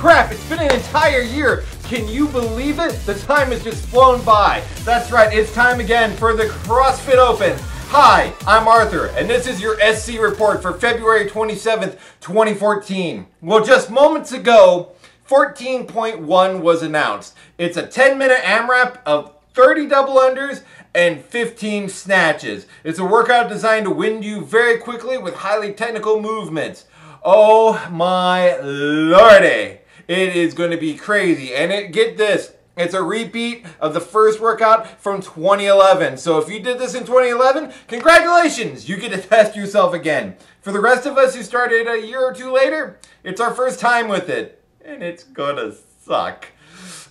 crap, it's been an entire year. Can you believe it? The time has just flown by. That's right, it's time again for the CrossFit Open. Hi, I'm Arthur, and this is your SC report for February 27th, 2014. Well, just moments ago, 14.1 was announced. It's a 10-minute AMRAP of 30 double unders and 15 snatches. It's a workout designed to win you very quickly with highly technical movements. Oh my lordy. It is going to be crazy. And get this, it's a repeat of the first workout from 2011. So if you did this in 2011, congratulations, you get to test yourself again. For the rest of us who started a year or two later, it's our first time with it. And it's gonna suck.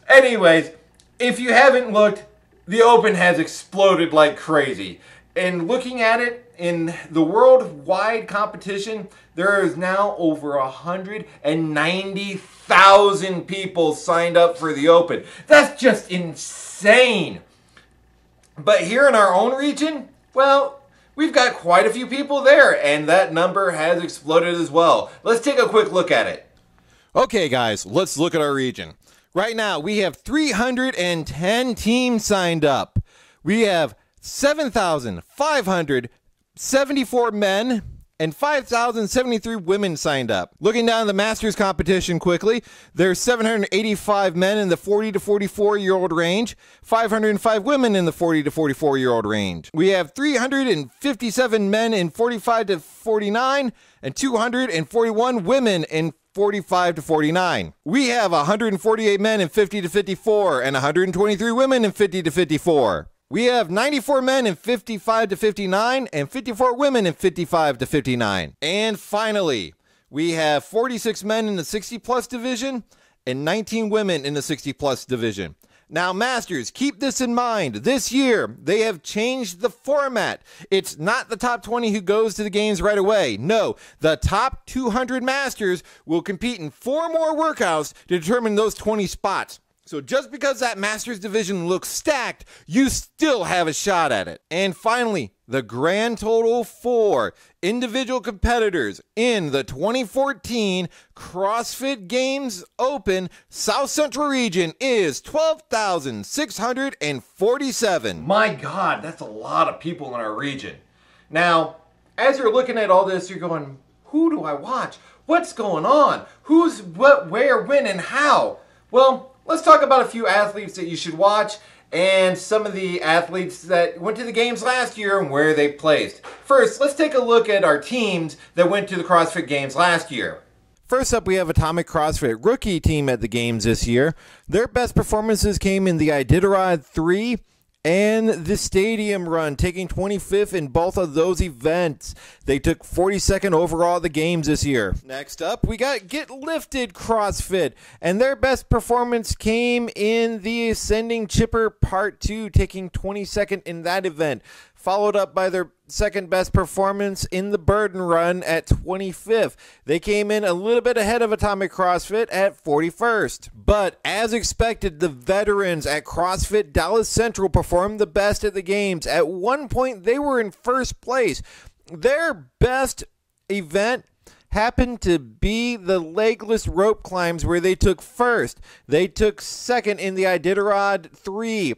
Anyways, if you haven't looked, the Open has exploded like crazy. And looking at it in the worldwide competition, there is now over 190,000 people signed up for the Open. That's just insane. But here in our own region, well, we've got quite a few people there, and that number has exploded as well. Let's take a quick look at it. Okay, guys, let's look at our region. Right now, we have 310 teams signed up. We have 7,574 men and 5,073 women signed up. Looking down the Masters competition quickly, there's 785 men in the 40 to 44-year-old range, 505 women in the 40 to 44-year-old range. We have 357 men in 45 to 49 and 241 women in 45 to 49. We have 148 men in 50 to 54 and 123 women in 50 to 54. We have 94 men in 55 to 59 and 54 women in 55 to 59. And finally, we have 46 men in the 60 plus division and 19 women in the 60 plus division. Now, Masters, keep this in mind. This year, they have changed the format. It's not the top 20 who goes to the games right away. No, the top 200 Masters will compete in 4 more workouts to determine those 20 spots. So just because that Masters division looks stacked, you still have a shot at it. And finally, the grand total for individual competitors in the 2014 CrossFit Games Open South Central region is 12,647. My God, that's a lot of people in our region. Now, as you're looking at all this, you're going, who do I watch? What's going on? Who's what, where, when, and how? Well, let's talk about a few athletes that you should watch and some of the athletes that went to the games last year and where they placed. First, let's take a look at our teams that went to the CrossFit Games last year. First up, we have Atomic CrossFit rookie team at the games this year. Their best performances came in the Iditarod 3 and the Stadium Run, taking 25th in both of those events. They took 42nd overall at the games this year. Next up, we got Get Lifted CrossFit, and their best performance came in the Ascending Chipper Part 2, taking 22nd in that event, followed up by their second best performance in the Burden Run at 25th. They came in a little bit ahead of Atomic CrossFit at 41st. But as expected, the veterans at CrossFit Dallas Central performed the best at the games. At one point, they were in first place. Their best event happened to be the legless rope climbs, where they took first. They took second in the Iditarod 3,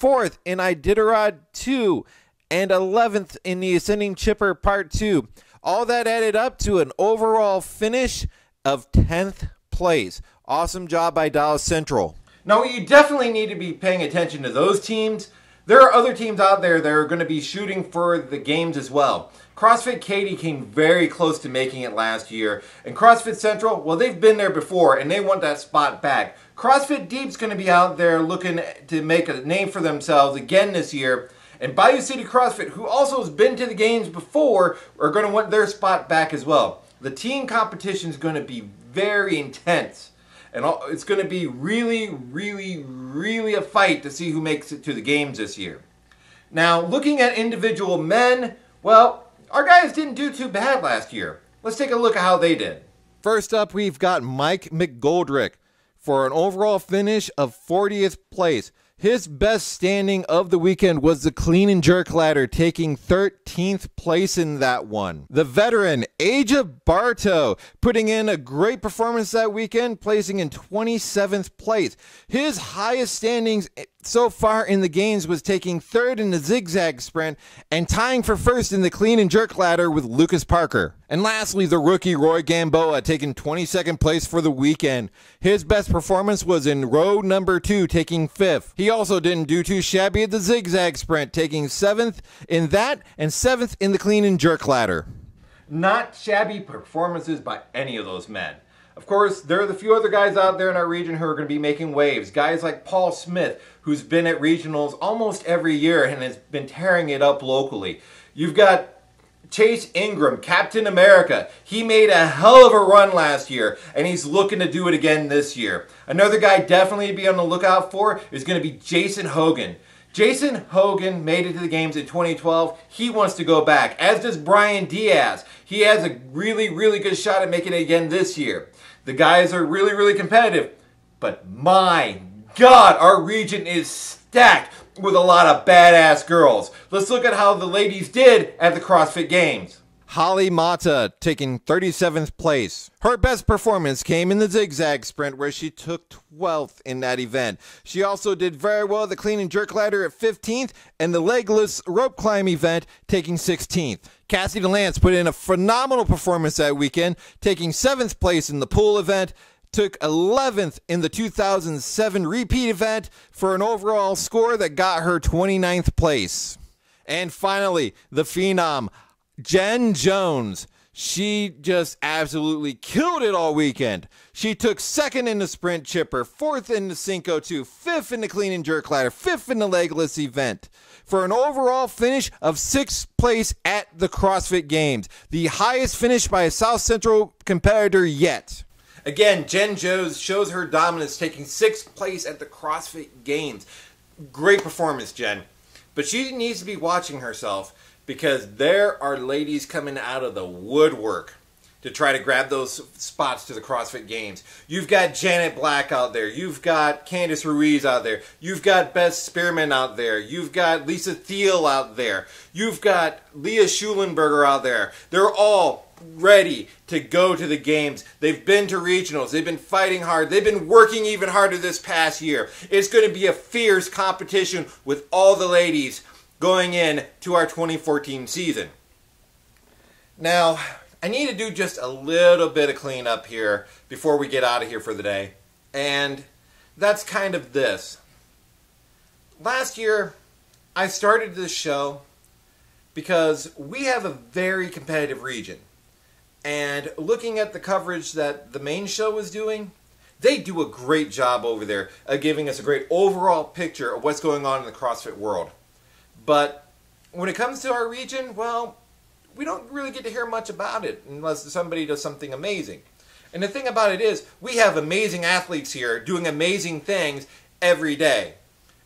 4th in Iditarod 2, and 11th in the Ascending Chipper Part 2. All that added up to an overall finish of 10th place. Awesome job by Dallas Central. Now, you definitely need to be paying attention to those teams. There are other teams out there that are going to be shooting for the games as well. CrossFit Katy came very close to making it last year. And CrossFit Central, well, they've been there before, and they want that spot back. CrossFit Deep's going to be out there looking to make a name for themselves again this year. And Bayou City CrossFit, who also has been to the games before, are going to want their spot back as well. The team competition is going to be very intense. And it's going to be really, really, really a fight to see who makes it to the games this year. Now, looking at individual men, well, our guys didn't do too bad last year. Let's take a look at how they did. First up, we've got Mike McGoldrick for an overall finish of 40th place. His best standing of the weekend was the clean and jerk ladder, taking 13th place in that one. The veteran, Aja Barto, putting in a great performance that weekend, placing in 27th place. His highest standings so far in the games was taking 3rd in the zigzag sprint and tying for 1st in the clean and jerk ladder with Lucas Parker. And lastly, the rookie Roy Gamboa taking 22nd place for the weekend. His best performance was in row number 2, taking 5th. He also didn't do too shabby at the zigzag sprint, taking 7th in that and 7th in the clean and jerk ladder. Not shabby performances by any of those men. Of course, there are the few other guys out there in our region who are going to be making waves. Guys like Paul Smith, who's been at regionals almost every year and has been tearing it up locally. You've got Chase Ingram, Captain America. He made a hell of a run last year, and he's looking to do it again this year. Another guy definitely to be on the lookout for is going to be Jason Hogan. Jason Hogan made it to the games in 2012. He wants to go back, as does Brian Diaz. He has a really, really good shot at making it again this year. The guys are really, really competitive, but my God, our region is stacked with a lot of badass girls. Let's look at how the ladies did at the CrossFit Games. Holly Mata taking 37th place. Her best performance came in the zigzag sprint where she took 12th in that event. She also did very well at the clean and jerk ladder at 15th and the legless rope climb event taking 16th. Cassie DeLance put in a phenomenal performance that weekend, taking 7th place in the pool event, took 11th in the 2007 repeat event for an overall score that got her 29th place. And finally, the phenom, Jen Jones. She just absolutely killed it all weekend. She took 2nd in the sprint chipper, 4th in the Cinco 2, 5th in the clean and jerk ladder, 5th in the legless event, for an overall finish of 6th place at the CrossFit Games, the highest finish by a South Central competitor yet. Again, Jen Jones shows her dominance, taking 6th place at the CrossFit Games. Great performance, Jen. But she needs to be watching herself, because there are ladies coming out of the woodwork to try to grab those spots to the CrossFit Games. You've got Janet Black out there. You've got Candice Ruiz out there. You've got Beth Spearman out there. You've got Lisa Thiel out there. You've got Leah Schulenberger out there. They're all ready to go to the games. They've been to regionals. They've been fighting hard. They've been working even harder this past year. It's going to be a fierce competition with all the ladies going in to our 2014 season. Now, I need to do just a little bit of cleanup here before we get out of here for the day. And that's kind of this. Last year, I started this show because we have a very competitive region. And looking at the coverage that the main show was doing, they do a great job over there of giving us a great overall picture of what's going on in the CrossFit world. But when it comes to our region, well, we don't really get to hear much about it unless somebody does something amazing. And the thing about it is, we have amazing athletes here doing amazing things every day.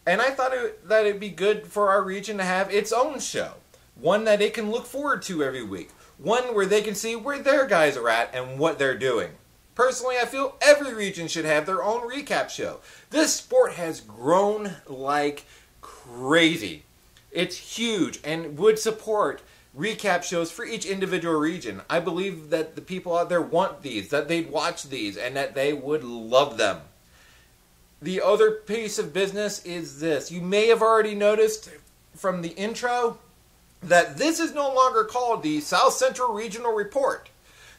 And I thought that it'd be good for our region to have its own show. One that it can look forward to every week. One where they can see where their guys are at and what they're doing. Personally, I feel every region should have their own recap show. This sport has grown like crazy. It's huge and would support recap shows for each individual region. I believe that the people out there want these, that they'd watch these, and that they would love them. The other piece of business is this. You may have already noticed from the intro that this is no longer called the South Central Regional Report.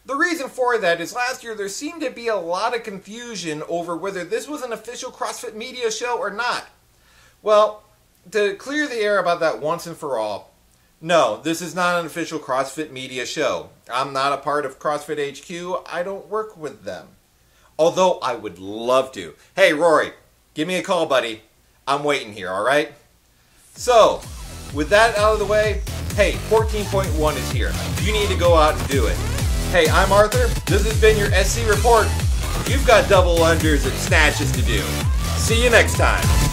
The reason for that is last year there seemed to be a lot of confusion over whether this was an official CrossFit Media show or not. Well, to clear the air about that once and for all, no, this is not an official CrossFit Media show. I'm not a part of CrossFit HQ. I don't work with them. Although I would love to. Hey, Rory, give me a call, buddy. I'm waiting here, all right? So, with that out of the way, hey, 14.1 is here. You need to go out and do it. Hey, I'm Arthur. This has been your SC Report. You've got double unders and snatches to do. See you next time.